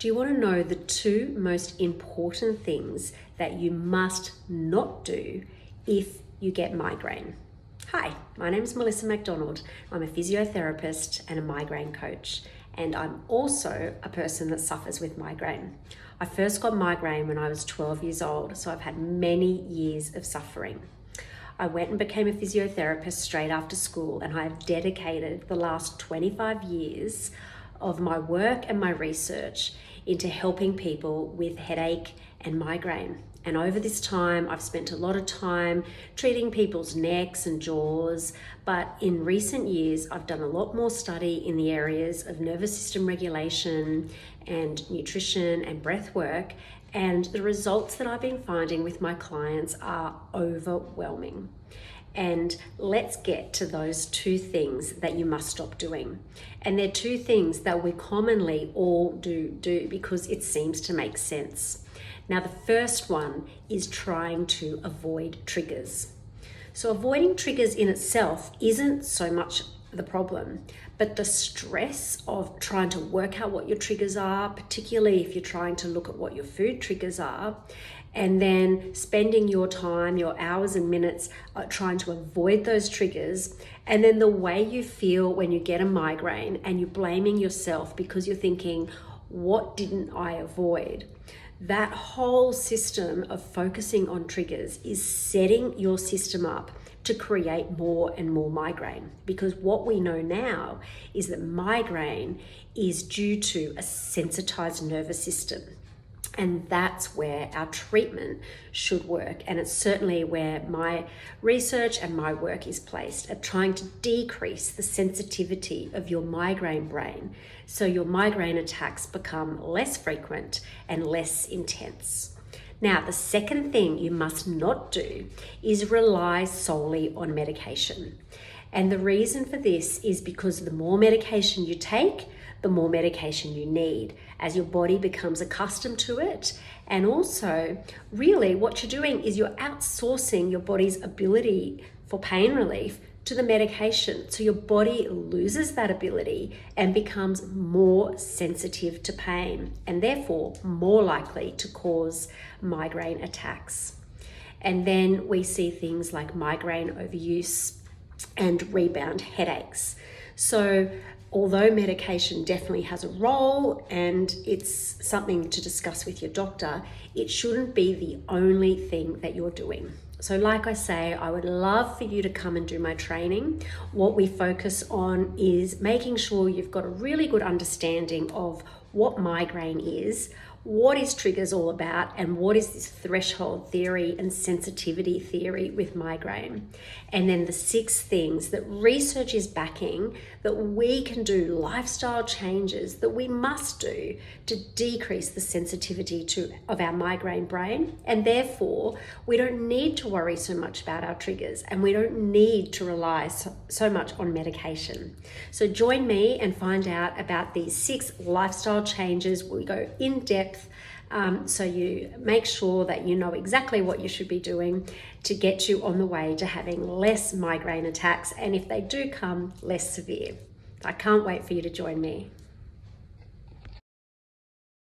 Do you want to know the two most important things that you must not do if you get migraine? Hi, my name is Melissa McDonald. I'm a physiotherapist and a migraine coach, and I'm also a person that suffers with migraine. I first got migraine when I was 12 years old, so I've had many years of suffering. I went and became a physiotherapist straight after school, and I have dedicated the last 25 years of my work and my research into helping people with headache and migraine. And over this time, I've spent a lot of time treating people's necks and jaws, but in recent years, I've done a lot more study in the areas of nervous system regulation and nutrition and breath work, and the results that I've been finding with my clients are overwhelming. And let's get to those two things that you must stop doing. And they're two things that we commonly all do because it seems to make sense. Now, the first one is trying to avoid triggers. So avoiding triggers in itself isn't so much the problem, but the stress of trying to work out what your triggers are, particularly if you're trying to look at what your food triggers are, and then spending your time, your hours and minutes trying to avoid those triggers, and then the way you feel when you get a migraine and you're blaming yourself because you're thinking, what didn't I avoid? That whole system of focusing on triggers is setting your system up to create more and more migraine, because what we know now is that migraine is due to a sensitized nervous system. And that's where our treatment should work. And it's certainly where my research and my work is placed, at trying to decrease the sensitivity of your migraine brain so your migraine attacks become less frequent and less intense. Now, the second thing you must not do is rely solely on medication. And the reason for this is because the more medication you take, the more medication you need as your body becomes accustomed to it. And also, really what you're doing is you're outsourcing your body's ability for pain relief to the medication. So your body loses that ability and becomes more sensitive to pain, and therefore more likely to cause migraine attacks. And then we see things like migraine overuse and rebound headaches. So although medication definitely has a role and it's something to discuss with your doctor, it shouldn't be the only thing that you're doing. So like I say, I would love for you to come and do my training. What we focus on is making sure you've got a really good understanding of what migraine is, what is triggers all about, and what is this threshold theory and sensitivity theory with migraine. And then the 6 things that research is backing that we can do, lifestyle changes that we must do to decrease the sensitivity of our migraine brain. And therefore, we don't need to worry so much about our triggers, and we don't need to rely so much on medication. So join me and find out about these 6 lifestyle changes. We go in depth, so you make sure that you know exactly what you should be doing to get you on the way to having less migraine attacks, and if they do come, less severe. I can't wait for you to join me.